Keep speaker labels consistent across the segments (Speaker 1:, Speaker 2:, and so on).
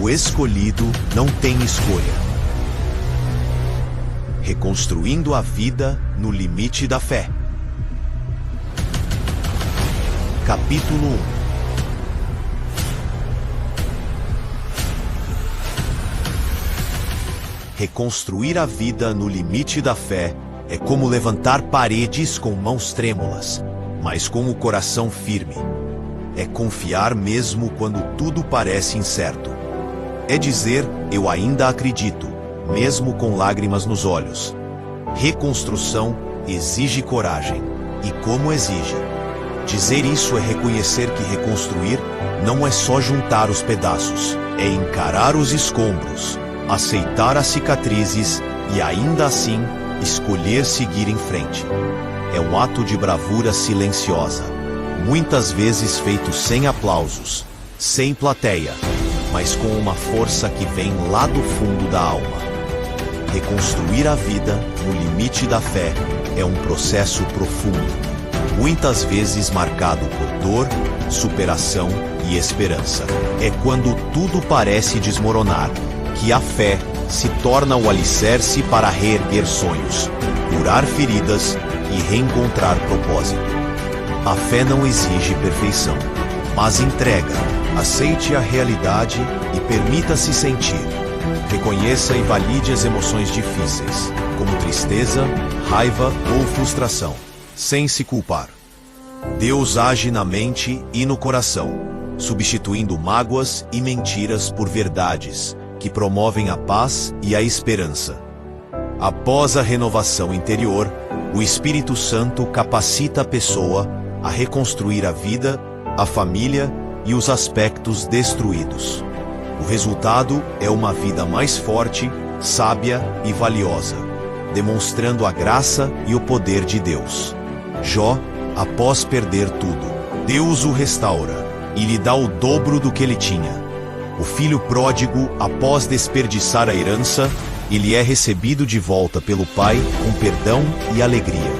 Speaker 1: O escolhido não tem escolha. Reconstruindo a vida no limite da fé. Capítulo 1. Reconstruir a vida no limite da fé é como levantar paredes com mãos trêmulas, mas com o coração firme. É confiar mesmo quando tudo parece incerto. É dizer, eu ainda acredito, mesmo com lágrimas nos olhos. Reconstrução exige coragem. E como exige? Dizer isso é reconhecer que reconstruir não é só juntar os pedaços, é encarar os escombros, aceitar as cicatrizes e ainda assim escolher seguir em frente. É um ato de bravura silenciosa, muitas vezes feito sem aplausos, sem plateia, mas com uma força que vem lá do fundo da alma. Reconstruir a vida no limite da fé é um processo profundo, muitas vezes marcado por dor, superação e esperança. É quando tudo parece desmoronar que a fé se torna o alicerce para reerguer sonhos, curar feridas e reencontrar propósito. A fé não exige perfeição, mas entrega. Aceite a realidade e permita-se sentir. Reconheça e valide as emoções difíceis, como tristeza, raiva ou frustração, sem se culpar. Deus age na mente e no coração, substituindo mágoas e mentiras por verdades que promovem a paz e a esperança. Após a renovação interior, o Espírito Santo capacita a pessoa a reconstruir a vida, a família e os aspectos destruídos. O resultado é uma vida mais forte, sábia e valiosa, demonstrando a graça e o poder de Deus. Jó, após perder tudo, Deus o restaura e lhe dá o dobro do que ele tinha. O filho pródigo, após desperdiçar a herança, ele é recebido de volta pelo pai com perdão e alegria,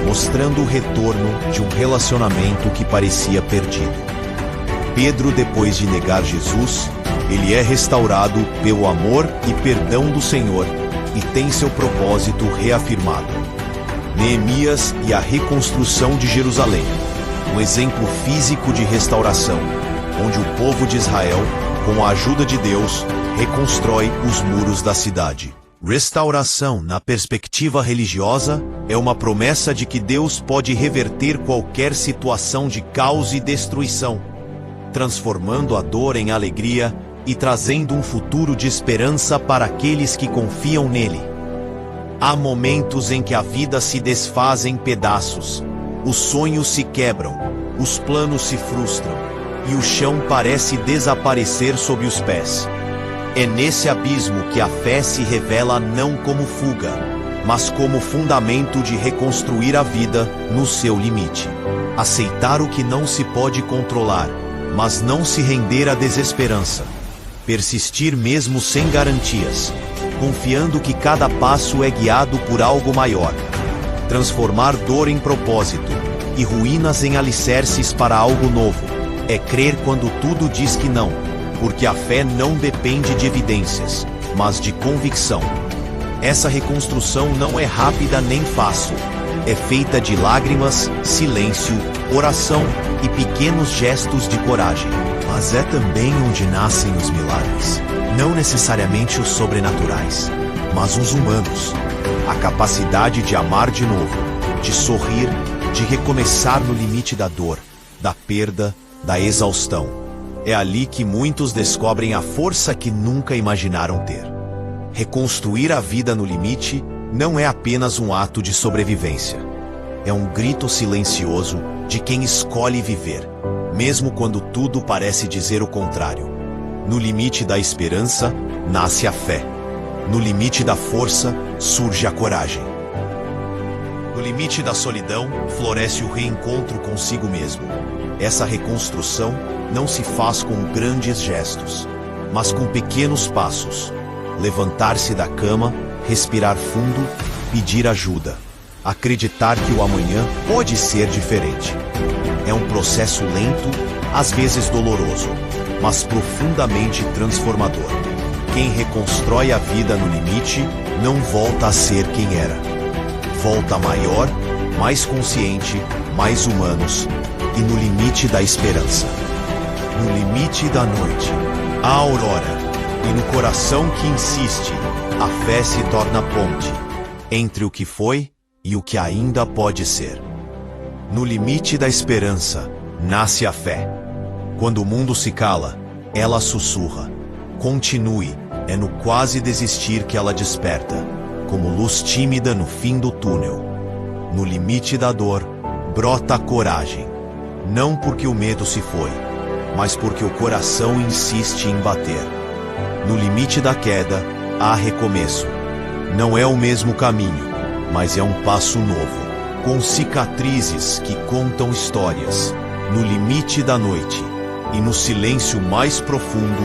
Speaker 1: mostrando o retorno de um relacionamento que parecia perdido. Pedro, depois de negar Jesus, ele é restaurado pelo amor e perdão do Senhor e tem seu propósito reafirmado. Neemias e a reconstrução de Jerusalém, um exemplo físico de restauração, onde o povo de Israel, com a ajuda de Deus, reconstrói os muros da cidade. Restauração, na perspectiva religiosa, é uma promessa de que Deus pode reverter qualquer situação de caos e destruição, transformando a dor em alegria e trazendo um futuro de esperança para aqueles que confiam nele. Há momentos em que a vida se desfaz em pedaços, os sonhos se quebram, os planos se frustram, e o chão parece desaparecer sob os pés. É nesse abismo que a fé se revela não como fuga, mas como fundamento de reconstruir a vida no seu limite. Aceitar o que não se pode controlar, mas não se render à desesperança. Persistir mesmo sem garantias, confiando que cada passo é guiado por algo maior. Transformar dor em propósito e ruínas em alicerces para algo novo. É crer quando tudo diz que não, porque a fé não depende de evidências, mas de convicção. Essa reconstrução não é rápida nem fácil. É feita de lágrimas, silêncio, oração e pequenos gestos de coragem. Mas é também onde nascem os milagres. Não necessariamente os sobrenaturais, mas os humanos. A capacidade de amar de novo, de sorrir, de recomeçar no limite da dor, da perda, da exaustão. É ali que muitos descobrem a força que nunca imaginaram ter. Reconstruir a vida no limite não é apenas um ato de sobrevivência. É um grito silencioso de quem escolhe viver, mesmo quando tudo parece dizer o contrário. No limite da esperança, nasce a fé. No limite da força, surge a coragem. No limite da solidão, floresce o reencontro consigo mesmo. Essa reconstrução não se faz com grandes gestos, mas com pequenos passos. Levantar-se da cama, respirar fundo, pedir ajuda. Acreditar que o amanhã pode ser diferente. É um processo lento, às vezes doloroso, mas profundamente transformador. Quem reconstrói a vida no limite não volta a ser quem era. Volta maior, mais consciente, mais humanos e no limite da esperança. No limite da noite, a aurora, e no coração que insiste, a fé se torna ponte entre o que foi e o que ainda pode ser. No limite da esperança, nasce a fé. Quando o mundo se cala, ela sussurra. Continue, é no quase desistir que ela desperta, como luz tímida no fim do túnel. No limite da dor, brota a coragem. Não porque o medo se foi, mas porque o coração insiste em bater. No limite da queda, há recomeço. Não é o mesmo caminho, mas é um passo novo, com cicatrizes que contam histórias. No limite da noite, e no silêncio mais profundo,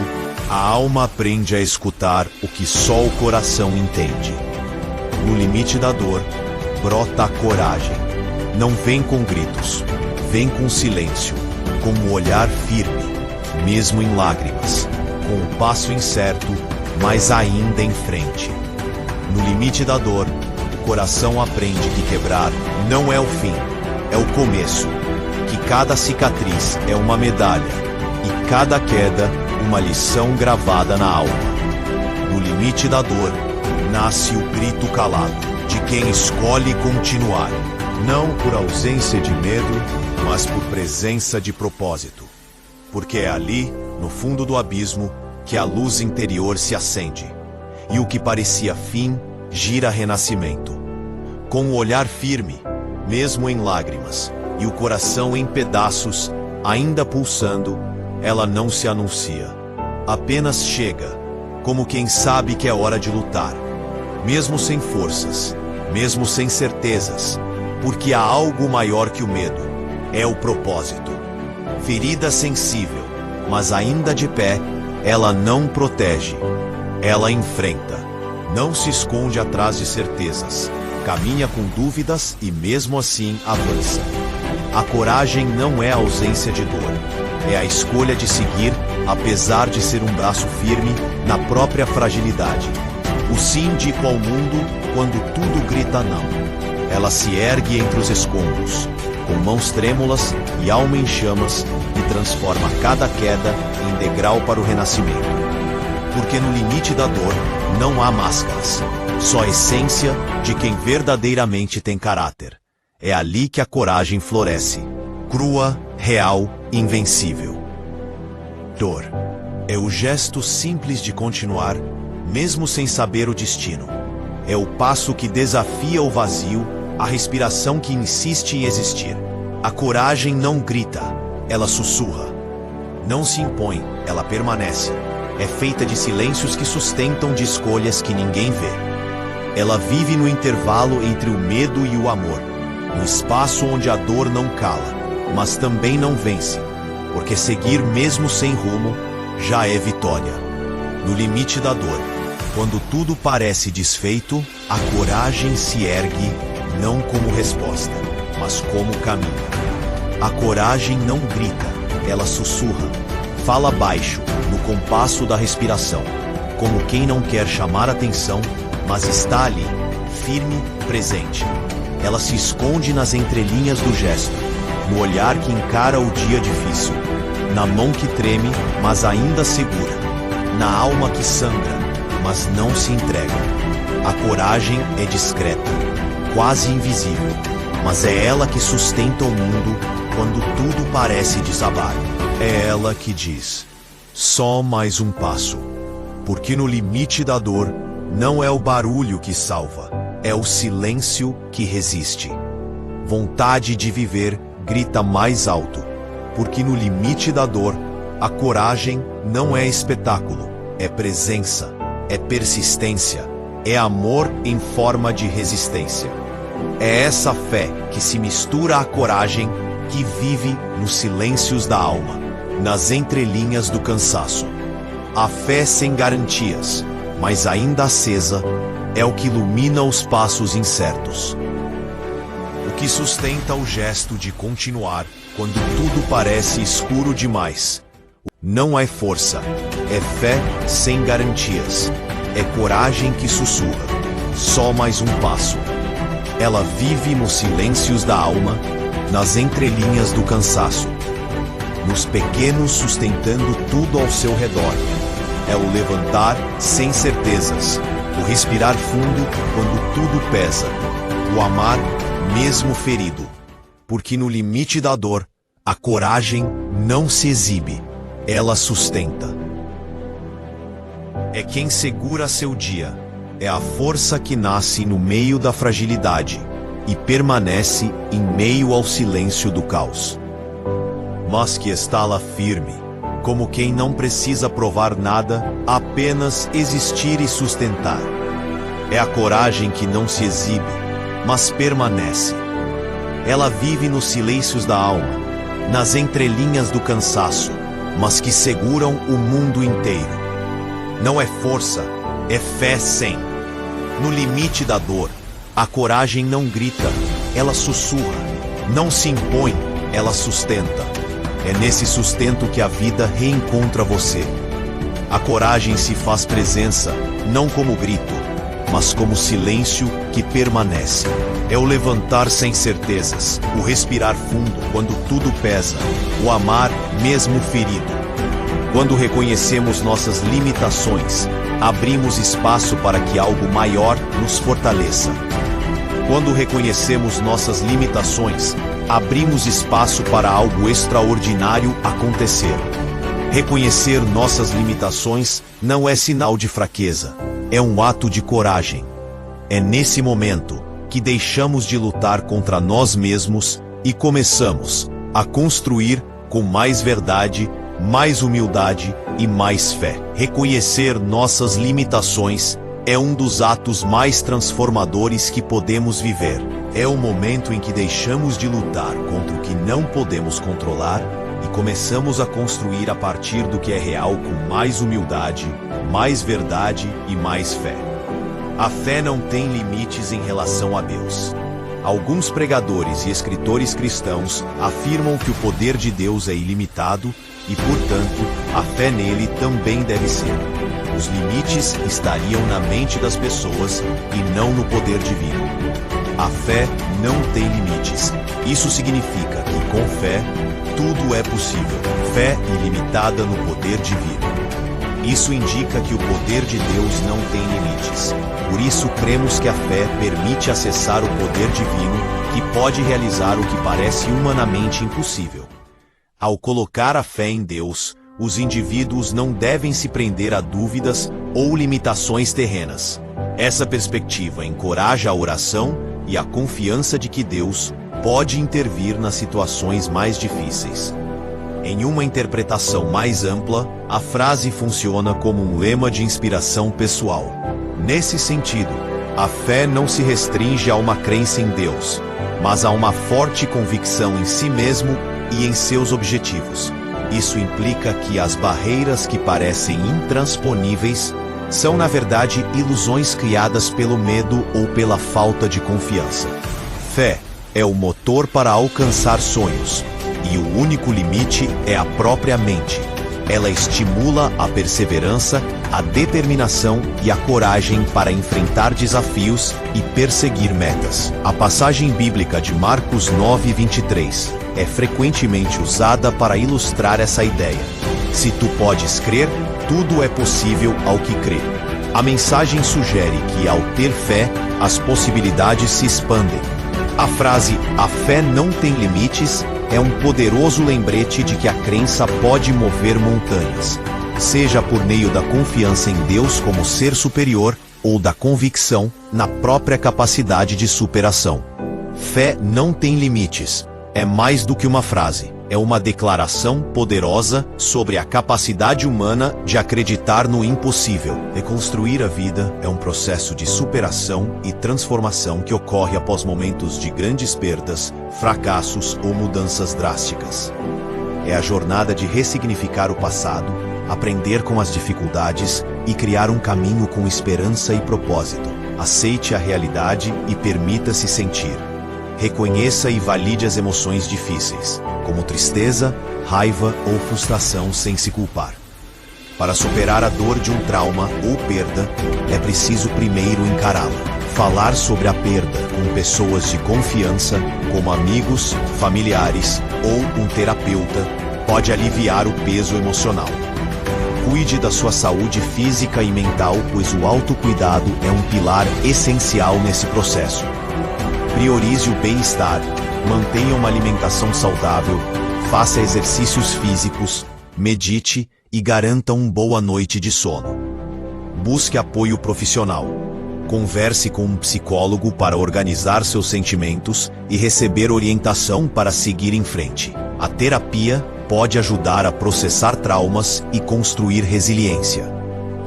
Speaker 1: a alma aprende a escutar o que só o coração entende. No limite da dor, brota a coragem. Não vem com gritos, vem com silêncio, com o olhar firme, mesmo em lágrimas, com o passo incerto, mas ainda em frente. No limite da dor, o coração aprende que quebrar não é o fim, é o começo, que cada cicatriz é uma medalha e cada queda uma lição gravada na alma. No limite da dor, nasce o grito calado de quem escolhe continuar, não por ausência de medo, mas por presença de propósito. Porque é ali, no fundo do abismo, que a luz interior se acende, e o que parecia fim gira renascimento. Com o olhar firme, mesmo em lágrimas, e o coração em pedaços, ainda pulsando, ela não se anuncia. Apenas chega, como quem sabe que é hora de lutar, mesmo sem forças, mesmo sem certezas, porque há algo maior que o medo, é o propósito. Ferida sensível, mas ainda de pé, ela não protege, ela enfrenta, não se esconde atrás de certezas, caminha com dúvidas e mesmo assim avança. A coragem não é a ausência de dor, é a escolha de seguir, apesar de ser um braço firme na própria fragilidade. O sim dito ao mundo quando tudo grita não. Ela se ergue entre os escombros, com mãos trêmulas e alma em chamas, e transforma cada queda em degrau para o renascimento. Porque no limite da dor não há máscaras, só a essência de quem verdadeiramente tem caráter. É ali que a coragem floresce, crua, real, invencível. Dor é o gesto simples de continuar, mesmo sem saber o destino. É o passo que desafia o vazio, a respiração que insiste em existir. A coragem não grita, ela sussurra. Não se impõe, ela permanece. É feita de silêncios que sustentam de escolhas que ninguém vê. Ela vive no intervalo entre o medo e o amor, no espaço onde a dor não cala, mas também não vence, porque seguir mesmo sem rumo já é vitória. No limite da dor, quando tudo parece desfeito, a coragem se ergue, não como resposta, mas como caminho. A coragem não grita, ela sussurra, fala baixo, no compasso da respiração, como quem não quer chamar atenção, mas está ali, firme, presente. Ela se esconde nas entrelinhas do gesto, no olhar que encara o dia difícil, na mão que treme, mas ainda segura, na alma que sangra, mas não se entrega. A coragem é discreta, quase invisível, mas é ela que sustenta o mundo quando tudo parece desabar. É ela que diz: só mais um passo. Porque no limite da dor, não é o barulho que salva, é o silêncio que resiste. Vontade de viver grita mais alto, porque no limite da dor, a coragem não é espetáculo, é presença, é persistência, é amor em forma de resistência. É essa fé que se mistura à coragem, que vive nos silêncios da alma, nas entrelinhas do cansaço. A fé sem garantias, mas ainda acesa, é o que ilumina os passos incertos. O que sustenta o gesto de continuar quando tudo parece escuro demais. não é força, é fé sem garantias. É coragem que sussurra. Só mais um passo. Ela vive nos silêncios da alma, nas entrelinhas do cansaço, nos pequenos sustentando tudo ao seu redor. É o levantar sem certezas, o respirar fundo quando tudo pesa, o amar mesmo ferido. Porque no limite da dor, a coragem não se exibe, ela sustenta. É quem segura seu dia, é a força que nasce no meio da fragilidade e permanece em meio ao silêncio do caos. Mas que estala firme, como quem não precisa provar nada, apenas existir e sustentar. É a coragem que não se exibe, mas permanece. Ela vive nos silêncios da alma, nas entrelinhas do cansaço, mas que seguram o mundo inteiro. Não é força, é fé sem. No limite da dor, a coragem não grita, ela sussurra. Não se impõe, ela sustenta. É nesse sustento que a vida reencontra você. A coragem se faz presença, não como grito, mas como silêncio que permanece. É o levantar sem certezas, o respirar fundo quando tudo pesa, o amar mesmo ferido. Quando reconhecemos nossas limitações, abrimos espaço para que algo maior nos fortaleça. Quando reconhecemos nossas limitações, abrimos espaço para algo extraordinário acontecer. Reconhecer nossas limitações não é sinal de fraqueza, é um ato de coragem. É nesse momento que deixamos de lutar contra nós mesmos e começamos a construir com mais verdade, mais humildade e mais fé. Reconhecer nossas limitações é um dos atos mais transformadores que podemos viver. É o momento em que deixamos de lutar contra o que não podemos controlar e começamos a construir a partir do que é real com mais humildade, mais verdade e mais fé. A fé não tem limites em relação a Deus. Alguns pregadores e escritores cristãos afirmam que o poder de Deus é ilimitado e, portanto, a fé nele também deve ser. Os limites estariam na mente das pessoas e não no poder divino. A fé não tem limites. Isso significa que, com fé, tudo é possível. Fé ilimitada no poder divino. Isso indica que o poder de Deus não tem limites. Por isso, cremos que a fé permite acessar o poder divino, que pode realizar o que parece humanamente impossível. Ao colocar a fé em Deus, os indivíduos não devem se prender a dúvidas ou limitações terrenas. Essa perspectiva encoraja a oração e a confiança de que Deus pode intervir nas situações mais difíceis. Em uma interpretação mais ampla, a frase funciona como um lema de inspiração pessoal. Nesse sentido, a fé não se restringe a uma crença em Deus, mas a uma forte convicção em si mesmo e em seus objetivos. Isso implica que as barreiras que parecem intransponíveis são, na verdade, ilusões criadas pelo medo ou pela falta de confiança. Fé é o motor para alcançar sonhos, e o único limite é a própria mente. Ela estimula a perseverança, a determinação e a coragem para enfrentar desafios e perseguir metas. A passagem bíblica de Marcos 9:23 é frequentemente usada para ilustrar essa ideia. Se tu podes crer, tudo é possível ao que crê. A mensagem sugere que, ao ter fé, as possibilidades se expandem. A frase "a fé não tem limites" é um poderoso lembrete de que a crença pode mover montanhas, seja por meio da confiança em Deus como ser superior ou da convicção na própria capacidade de superação. Fé não tem limites. É mais do que uma frase. É uma declaração poderosa sobre a capacidade humana de acreditar no impossível. Reconstruir a vida é um processo de superação e transformação que ocorre após momentos de grandes perdas, fracassos ou mudanças drásticas. É a jornada de ressignificar o passado, aprender com as dificuldades e criar um caminho com esperança e propósito. Aceite a realidade e permita-se sentir. reconheça e valide as emoções difíceis, como tristeza, raiva ou frustração, sem se culpar. Para superar a dor de um trauma ou perda, é preciso primeiro encará-la. Falar sobre a perda com pessoas de confiança, como amigos, familiares ou um terapeuta, pode aliviar o peso emocional. Cuide da sua saúde física e mental, pois o autocuidado é um pilar essencial nesse processo. Priorize o bem-estar, mantenha uma alimentação saudável, faça exercícios físicos, medite e garanta uma boa noite de sono. Busque apoio profissional. Converse com um psicólogo para organizar seus sentimentos e receber orientação para seguir em frente. A terapia pode ajudar a processar traumas e construir resiliência.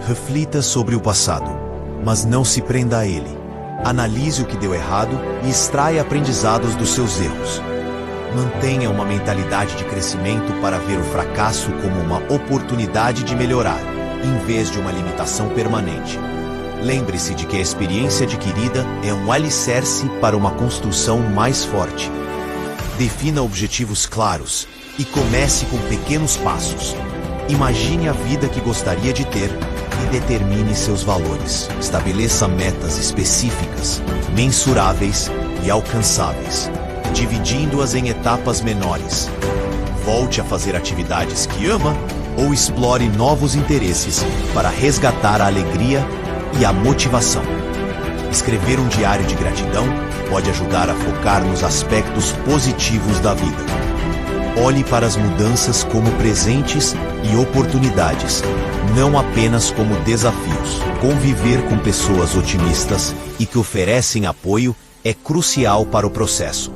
Speaker 1: Reflita sobre o passado, mas não se prenda a ele. Analise o que deu errado e extraia aprendizados dos seus erros. Mantenha uma mentalidade de crescimento para ver o fracasso como uma oportunidade de melhorar, em vez de uma limitação permanente. Lembre-se de que a experiência adquirida é um alicerce para uma construção mais forte. Defina objetivos claros e comece com pequenos passos. Imagine a vida que gostaria de ter e determine seus valores. Estabeleça metas específicas, mensuráveis e alcançáveis, dividindo-as em etapas menores. Volte a fazer atividades que ama ou explore novos interesses para resgatar a alegria e a motivação. Escrever um diário de gratidão pode ajudar a focar nos aspectos positivos da vida. Olhe para as mudanças como presentes e oportunidades, não apenas como desafios. Conviver com pessoas otimistas e que oferecem apoio é crucial para o processo.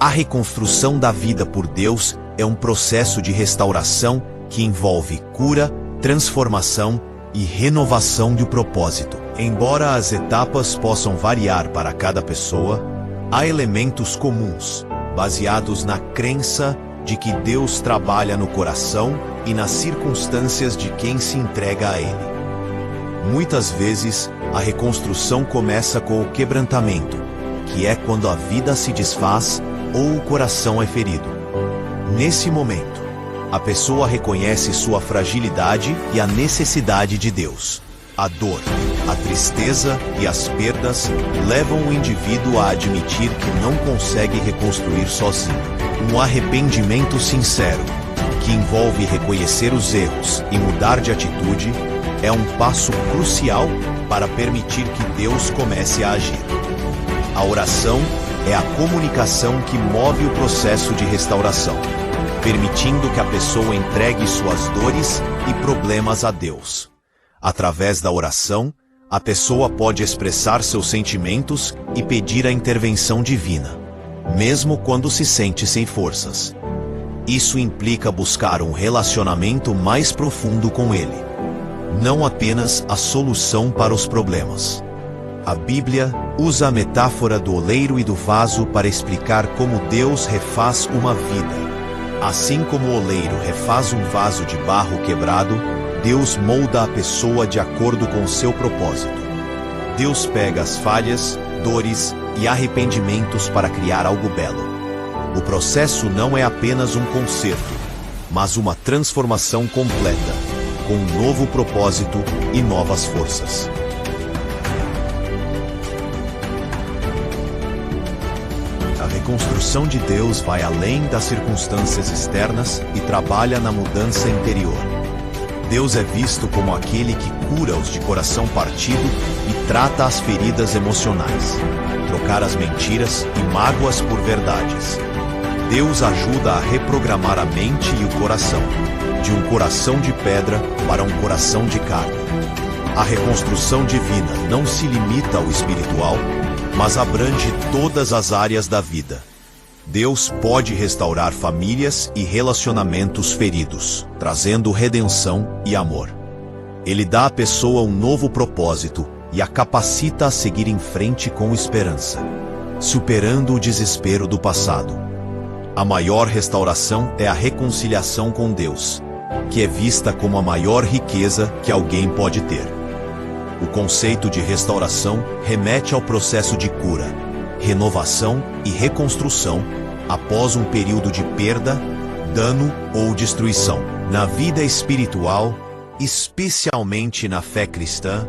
Speaker 1: A reconstrução da vida por Deus é um processo de restauração que envolve cura, transformação e renovação do propósito. Embora as etapas possam variar para cada pessoa, há elementos comuns, baseados na crença de que Deus trabalha no coração e nas circunstâncias de quem se entrega a Ele. Muitas vezes, a reconstrução começa com o quebrantamento, que é quando a vida se desfaz ou o coração é ferido. Nesse momento, a pessoa reconhece sua fragilidade e a necessidade de Deus. A dor, a tristeza e as perdas levam o indivíduo a admitir que não consegue reconstruir sozinho. Um arrependimento sincero, que envolve reconhecer os erros e mudar de atitude, é um passo crucial para permitir que Deus comece a agir. A oração é a comunicação que move o processo de restauração, permitindo que a pessoa entregue suas dores e problemas a Deus. Através da oração, a pessoa pode expressar seus sentimentos e pedir a intervenção divina, mesmo quando se sente sem forças. Isso implica buscar um relacionamento mais profundo com Ele, não apenas a solução para os problemas. A Bíblia usa a metáfora do oleiro e do vaso para explicar como Deus refaz uma vida. Assim como o oleiro refaz um vaso de barro quebrado, Deus molda a pessoa de acordo com seu propósito. Deus pega as falhas, dores e arrependimentos para criar algo belo. O processo não é apenas um conserto, mas uma transformação completa, com um novo propósito e novas forças. A reconstrução de Deus vai além das circunstâncias externas e trabalha na mudança interior. Deus é visto como aquele que cura os de coração partido e trata as feridas emocionais, trocar as mentiras e mágoas por verdades. Deus ajuda a reprogramar a mente e o coração, de um coração de pedra para um coração de carne. A reconstrução divina não se limita ao espiritual, mas abrange todas as áreas da vida. Deus pode restaurar famílias e relacionamentos feridos, trazendo redenção e amor. Ele dá à pessoa um novo propósito e a capacita a seguir em frente com esperança, superando o desespero do passado. A maior restauração é a reconciliação com Deus, que é vista como a maior riqueza que alguém pode ter. O conceito de restauração remete ao processo de cura, renovação e reconstrução após um período de perda, dano ou destruição. Na vida espiritual, especialmente na fé cristã,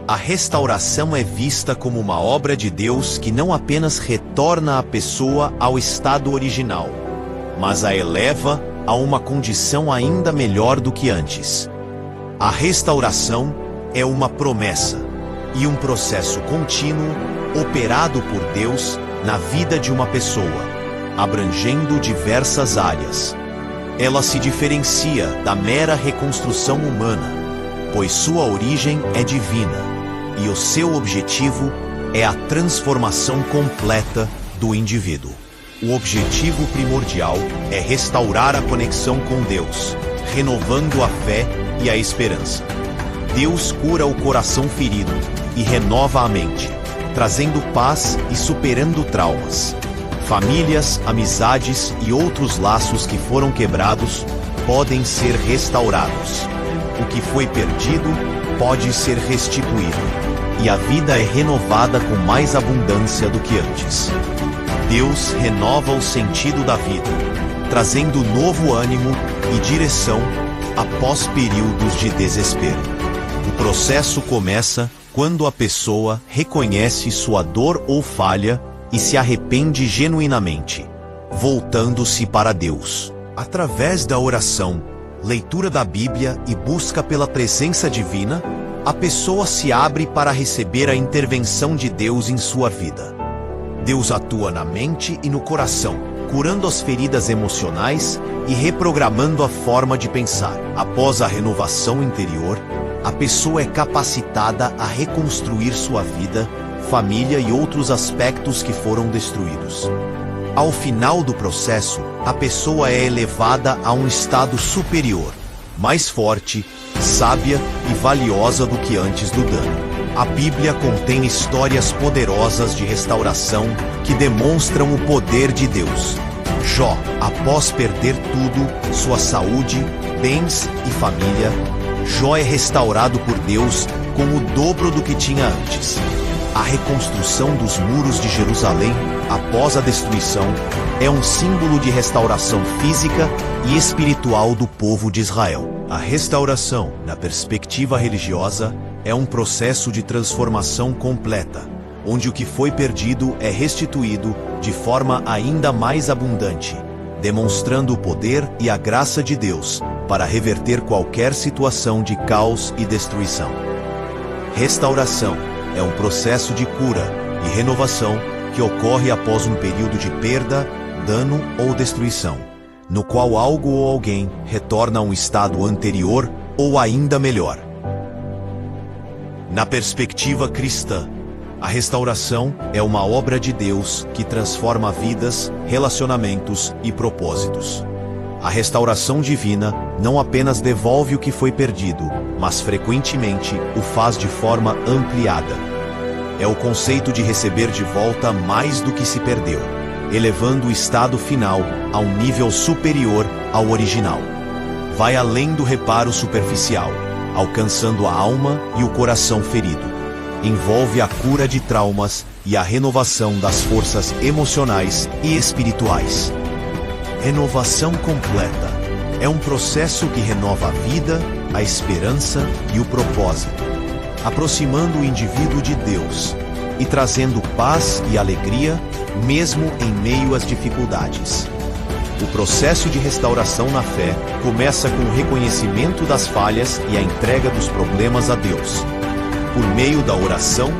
Speaker 1: a restauração é vista como uma obra de Deus que não apenas retorna a pessoa ao estado original, mas a eleva a uma condição ainda melhor do que antes. A restauração é uma promessa e um processo contínuo operado por Deus na vida de uma pessoa, abrangendo diversas áreas. Ela se diferencia da mera reconstrução humana, pois sua origem é divina e o seu objetivo é a transformação completa do indivíduo. O objetivo primordial é restaurar a conexão com Deus, renovando a fé e a esperança. Deus cura o coração ferido e renova a mente, trazendo paz e superando traumas. Famílias, amizades e outros laços que foram quebrados podem ser restaurados. O que foi perdido pode ser restituído, e a vida é renovada com mais abundância do que antes. Deus renova o sentido da vida, trazendo novo ânimo e direção após períodos de desespero. O processo começa quando a pessoa reconhece sua dor ou falha e se arrepende genuinamente, voltando-se para Deus. Através da oração, leitura da Bíblia e busca pela presença divina, a pessoa se abre para receber a intervenção de Deus em sua vida. Deus atua na mente e no coração, curando as feridas emocionais e reprogramando a forma de pensar. Após a renovação interior, a pessoa é capacitada a reconstruir sua vida, família e outros aspectos que foram destruídos. Ao final do processo, a pessoa é elevada a um estado superior, mais forte, sábia e valiosa do que antes do dano. A Bíblia contém histórias poderosas de restauração que demonstram o poder de Deus. Jó, após perder tudo, sua saúde, bens e família, Jó é restaurado por Deus com o dobro do que tinha antes. A reconstrução dos muros de Jerusalém, após a destruição, é um símbolo de restauração física e espiritual do povo de Israel. A restauração, na perspectiva religiosa, é um processo de transformação completa, onde o que foi perdido é restituído de forma ainda mais abundante, demonstrando o poder e a graça de Deus para reverter qualquer situação de caos e destruição. Restauração é um processo de cura e renovação que ocorre após um período de perda, dano ou destruição, no qual algo ou alguém retorna a um estado anterior ou ainda melhor. Na perspectiva cristã, a restauração é uma obra de Deus que transforma vidas, relacionamentos e propósitos. A restauração divina não apenas devolve o que foi perdido, mas frequentemente o faz de forma ampliada. É o conceito de receber de volta mais do que se perdeu, elevando o estado final a um nível superior ao original. Vai além do reparo superficial, alcançando a alma e o coração ferido. Envolve a cura de traumas e a renovação das forças emocionais e espirituais. Renovação completa é um processo que renova a vida, a esperança e o propósito, aproximando o indivíduo de Deus e trazendo paz e alegria, mesmo em meio às dificuldades. O processo de restauração na fé começa com o reconhecimento das falhas e a entrega dos problemas a Deus. Por meio da oração,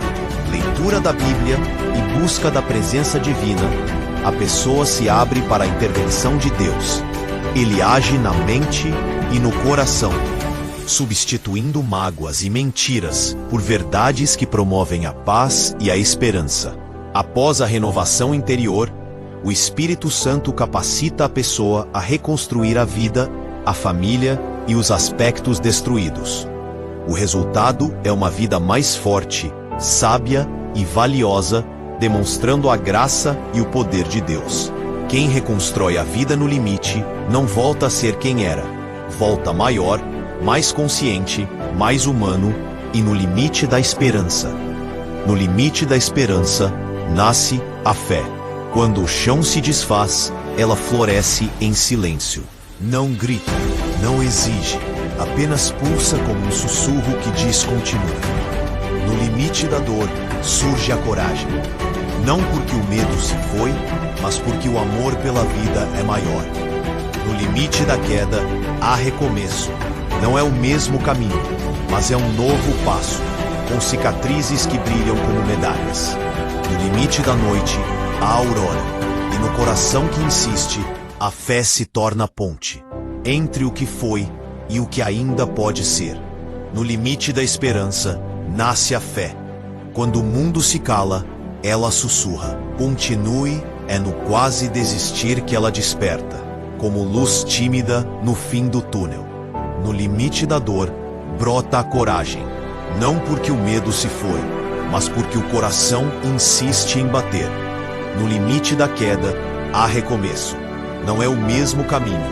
Speaker 1: leitura da Bíblia e busca da presença divina, a pessoa se abre para a intervenção de Deus. Ele age na mente e no coração, substituindo mágoas e mentiras por verdades que promovem a paz e a esperança. Após a renovação interior, o Espírito Santo capacita a pessoa a reconstruir a vida, a família e os aspectos destruídos. O resultado é uma vida mais forte, sábia e valiosa, demonstrando a graça e o poder de Deus. Quem reconstrói a vida no limite não volta a ser quem era, volta maior, mais consciente, mais humano e no limite da esperança. No limite da esperança nasce A fé. Quando o chão se desfaz, ela floresce em silêncio. Não grita, não exige, apenas pulsa como um sussurro que diz continua. No limite da dor, surge a coragem. Não porque o medo se foi, mas porque o amor pela vida é maior. No limite da queda, há recomeço. Não é o mesmo caminho, mas é um novo passo, com cicatrizes que brilham como medalhas. No limite da noite, há aurora, e no coração que insiste, a fé se torna ponte entre o que foi e o que ainda pode ser. No limite da esperança, nasce a fé. Quando o mundo se cala, ela sussurra. Continue, é no quase desistir que ela desperta, como luz tímida no fim do túnel. No limite da dor, brota a coragem. Não porque o medo se foi, mas porque o coração insiste em bater. No limite da queda, há recomeço. Não é o mesmo caminho,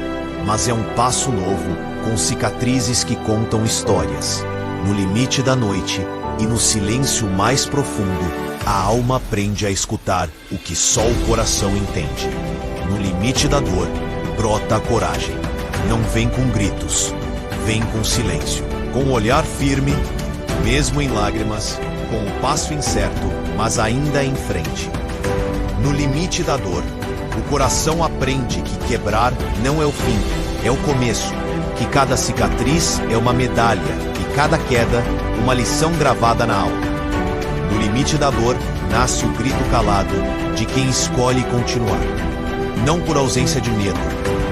Speaker 1: mas é um passo novo, com cicatrizes que contam histórias. No limite da noite, e no silêncio mais profundo, a alma aprende a escutar o que só o coração entende. No limite da dor, brota a coragem. Não vem com gritos, vem com silêncio. Com o olhar firme, mesmo em lágrimas, com o passo incerto, mas ainda em frente. No limite da dor, o coração aprende que quebrar não é o fim, é o começo. Que cada cicatriz é uma medalha e cada queda, uma lição gravada na alma. No limite da dor, nasce o grito calado de quem escolhe continuar. Não por ausência de medo,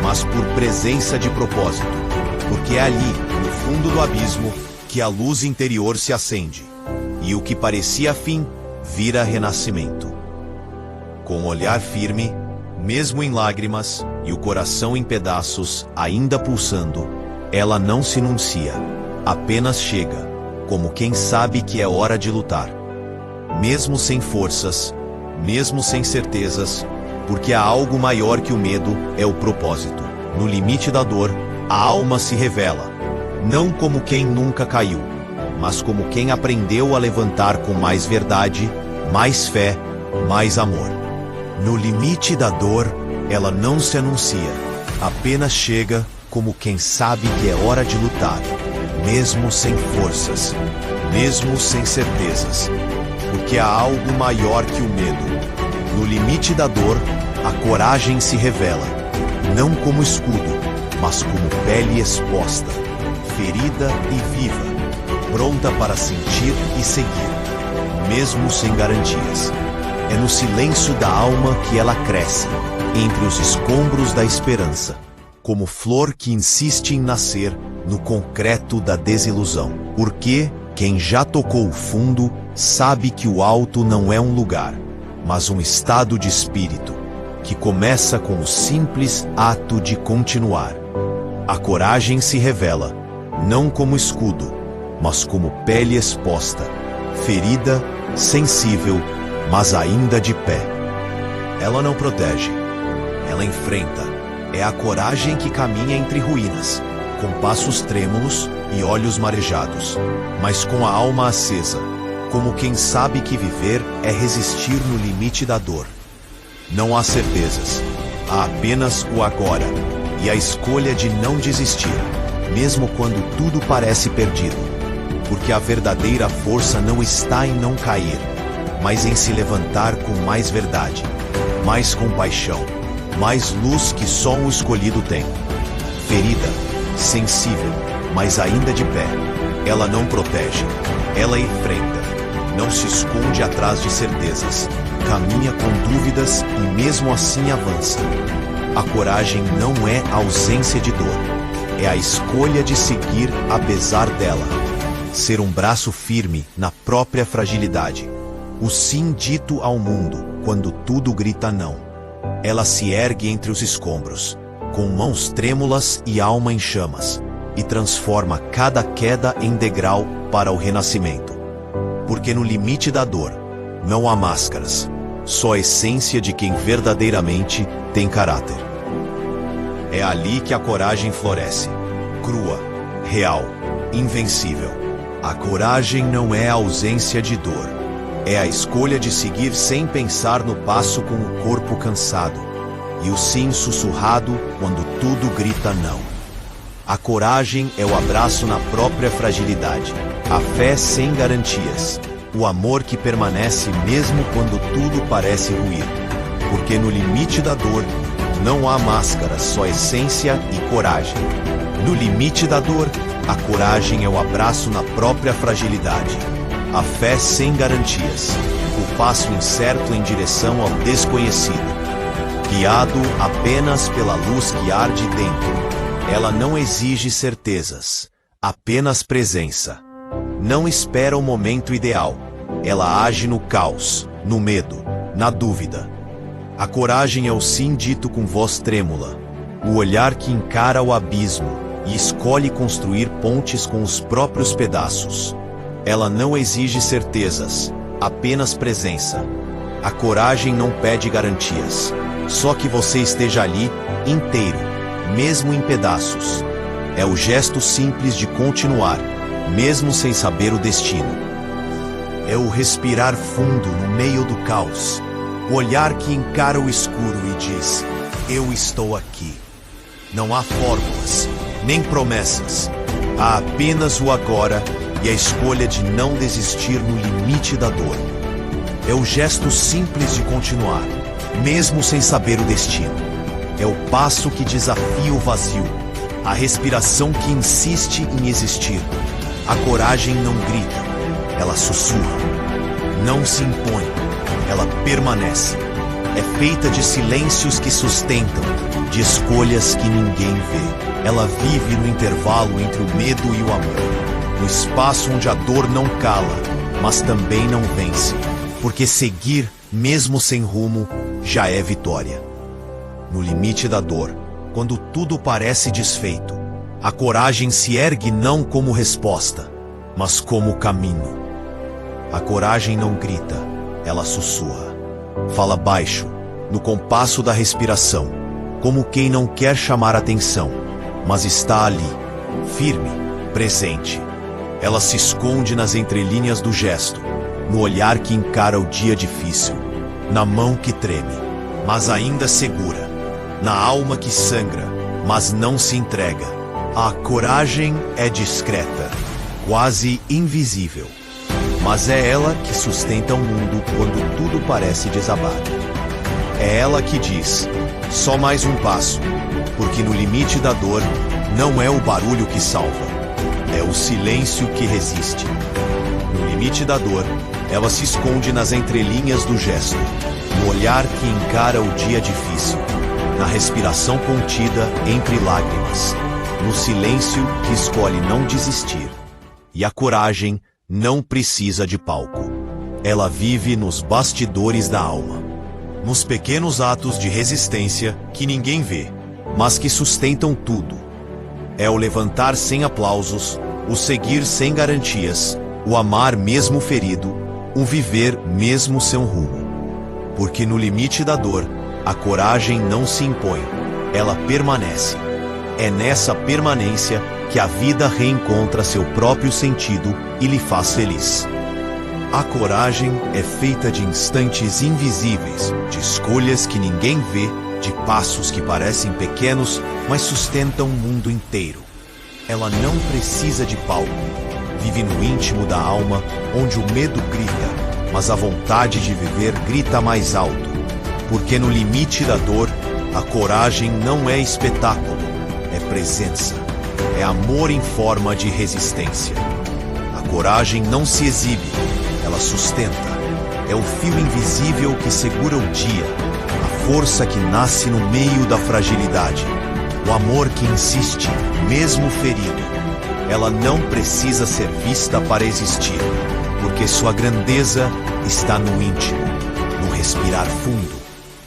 Speaker 1: mas por presença de propósito. Porque é ali, no fundo do abismo, que a luz interior se acende. E o que parecia fim, vira renascimento. Com o olhar firme, mesmo em lágrimas, e o coração em pedaços, ainda pulsando, ela não se nuncia, apenas chega, como quem sabe que é hora de lutar. Mesmo sem forças, mesmo sem certezas, porque há algo maior que o medo, é o propósito. No limite da dor, a alma se revela, não como quem nunca caiu, mas como quem aprendeu a levantar com mais verdade, mais fé, mais amor. No limite da dor, ela não se anuncia, apenas chega como quem sabe que é hora de lutar, mesmo sem forças, mesmo sem certezas, porque há algo maior que o medo. No limite da dor, a coragem se revela, não como escudo, mas como pele exposta, ferida e viva, pronta para sentir e seguir, mesmo sem garantias. É no silêncio da alma que ela cresce, entre os escombros da esperança, como flor que insiste em nascer no concreto da desilusão. Porque quem já tocou o fundo sabe que o alto não é um lugar, mas um estado de espírito, que começa com o simples ato de continuar. A coragem se revela, não como escudo, mas como pele exposta, ferida, sensível, mas ainda de pé. Ela não protege, ela enfrenta. É a coragem que caminha entre ruínas, com passos trêmulos e olhos marejados, mas com a alma acesa, como quem sabe que viver é resistir no limite da dor. Não há certezas, há apenas o agora e a escolha de não desistir, mesmo quando tudo parece perdido, porque a verdadeira força não está em não cair, mas em se levantar com mais verdade, mais compaixão, mais luz que só um escolhido tem. Ferida, sensível, mas ainda de pé, ela não protege, ela enfrenta, não se esconde atrás de certezas, caminha com dúvidas e mesmo assim avança. A coragem não é a ausência de dor, é a escolha de seguir apesar dela. Ser um braço firme na própria fragilidade. O sim dito ao mundo quando tudo grita não. Ela se ergue entre os escombros, com mãos trêmulas e alma em chamas, e transforma cada queda em degrau para o renascimento. Porque no limite da dor, não há máscaras, só a essência de quem verdadeiramente tem caráter. É ali que a coragem floresce, crua, real, invencível. A coragem não é a ausência de dor, É a escolha de seguir sem pensar no passo com o corpo cansado, e o sim sussurrado quando tudo grita não. A coragem é o abraço na própria fragilidade, a fé sem garantias, o amor que permanece mesmo quando tudo parece ruir, porque no limite da dor não há máscara, só essência e coragem. No limite da dor, a coragem é o abraço na própria fragilidade, a fé sem garantias, o passo incerto em direção ao desconhecido, guiado apenas pela luz que arde dentro. Ela não exige certezas, apenas presença. Não espera o momento ideal. Ela age no caos, no medo, na dúvida. A coragem é o sim dito com voz trêmula, o olhar que encara o abismo e escolhe construir pontes com os próprios pedaços. Ela não exige certezas, apenas presença. A coragem não pede garantias, só que você esteja ali, inteiro, mesmo em pedaços. É o gesto simples de continuar, mesmo sem saber o destino. É o respirar fundo no meio do caos, o olhar que encara o escuro e diz: eu estou aqui. Não há fórmulas, nem promessas. Há apenas o agora e a escolha de não desistir no limite da dor. É o gesto simples de continuar, mesmo sem saber o destino. É o passo que desafia o vazio, a respiração que insiste em existir. A coragem não grita, ela sussurra. Não se impõe, ela permanece. É feita de silêncios que sustentam, de escolhas que ninguém vê. Ela vive no intervalo entre o medo e o amor, no espaço onde a dor não cala, mas também não vence, porque seguir, mesmo sem rumo, já é vitória. No limite da dor, quando tudo parece desfeito, a coragem se ergue não como resposta, mas como caminho. A coragem não grita, ela sussurra. Fala baixo, no compasso da respiração, como quem não quer chamar atenção, mas está ali, firme, presente. Ela se esconde nas entrelinhas do gesto, no olhar que encara o dia difícil, na mão que treme, mas ainda segura, na alma que sangra, mas não se entrega. A coragem é discreta, quase invisível, mas é ela que sustenta o mundo quando tudo parece desabar. É ela que diz: só mais um passo, porque no limite da dor não é o barulho que salva, é o silêncio que resiste. No limite da dor, ela se esconde nas entrelinhas do gesto, no olhar que encara o dia difícil, na respiração contida entre lágrimas, no silêncio que escolhe não desistir. E a coragem não precisa de palco. Ela vive nos bastidores da alma, nos pequenos atos de resistência que ninguém vê, mas que sustentam tudo. É o levantar sem aplausos, o seguir sem garantias, o amar mesmo ferido, o viver mesmo sem rumo. Porque no limite da dor, a coragem não se impõe, ela permanece. É nessa permanência que a vida reencontra seu próprio sentido e lhe faz feliz. A coragem é feita de instantes invisíveis, de escolhas que ninguém vê, de passos que parecem pequenos, mas sustentam o mundo inteiro. Ela não precisa de palco. Vive no íntimo da alma, onde o medo grita, mas a vontade de viver grita mais alto. Porque no limite da dor, a coragem não é espetáculo, é presença. É amor em forma de resistência. A coragem não se exibe, ela sustenta. É o fio invisível que segura o dia, a força que nasce no meio da fragilidade, o amor que insiste, mesmo ferido. Ela não precisa ser vista para existir, porque sua grandeza está no íntimo, no respirar fundo,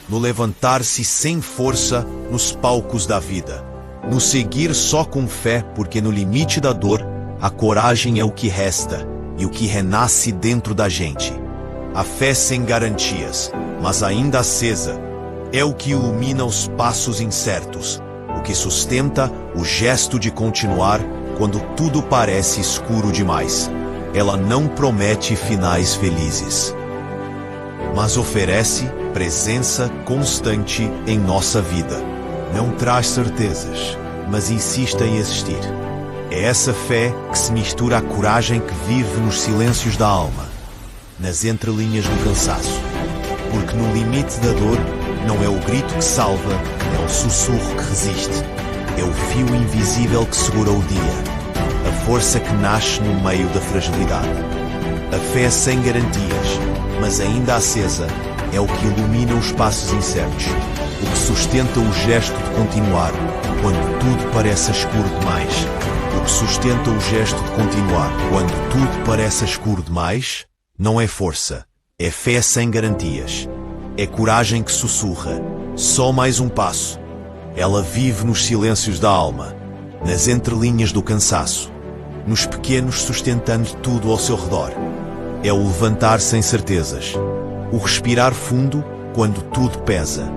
Speaker 1: no levantar-se sem força nos palcos da vida, no seguir só com fé, porque no limite da dor, a coragem é o que resta e o que renasce dentro da gente. A fé sem garantias, mas ainda acesa, é o que ilumina os passos incertos, o que sustenta o gesto de continuar quando tudo parece escuro demais. Ela não promete finais felizes, mas oferece presença constante em nossa vida. Não traz certezas, mas insiste em existir. É essa fé que se mistura à coragem que vive nos silêncios da alma, nas entrelinhas do cansaço. Porque no limite da dor, não é o grito que salva, é o sussurro que resiste. É o fio invisível que segura o dia, a força que nasce no meio da fragilidade. A fé sem garantias, mas ainda acesa, é o que ilumina os passos incertos, o que sustenta o gesto de continuar, quando tudo parece escuro demais. O que sustenta o gesto de continuar, quando tudo parece escuro demais, não é força, é fé sem garantias. É coragem que sussurra, só mais um passo. Ela vive nos silêncios da alma, nas entrelinhas do cansaço, nos pequenos sustentando tudo ao seu redor. É o levantar sem certezas, o respirar fundo quando tudo pesa,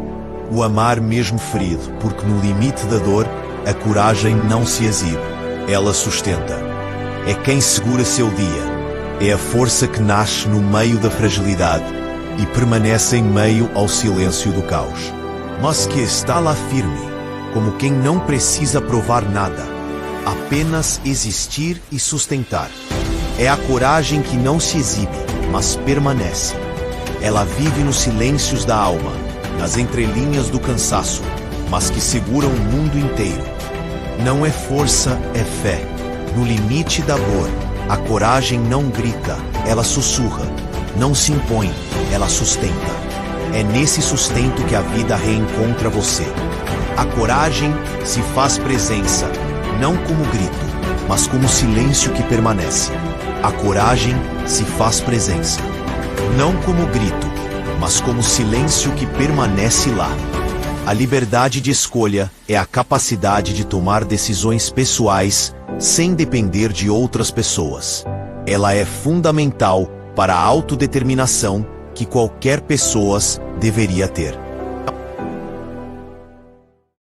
Speaker 1: o amar mesmo ferido, porque no limite da dor, a coragem não se exibe, ela sustenta. É quem segura seu dia, é a força que nasce no meio da fragilidade e permanece em meio ao silêncio do caos, mas que está lá firme, como quem não precisa provar nada, apenas existir e sustentar. É a coragem que não se exibe, mas permanece. Ela vive nos silêncios da alma, nas entrelinhas do cansaço, mas que segura o mundo inteiro. Não é força, é fé. No limite da dor, a coragem não grita, ela sussurra. Não se impõe, ela sustenta. É nesse sustento que a vida reencontra você. A coragem se faz presença, não como grito, mas como silêncio que permanece. A coragem se faz presença, não como grito, mas como silêncio que permanece lá. A liberdade de escolha é a capacidade de tomar decisões pessoais sem depender de outras pessoas. Ela é fundamental para a autodeterminação que qualquer pessoa deveria ter.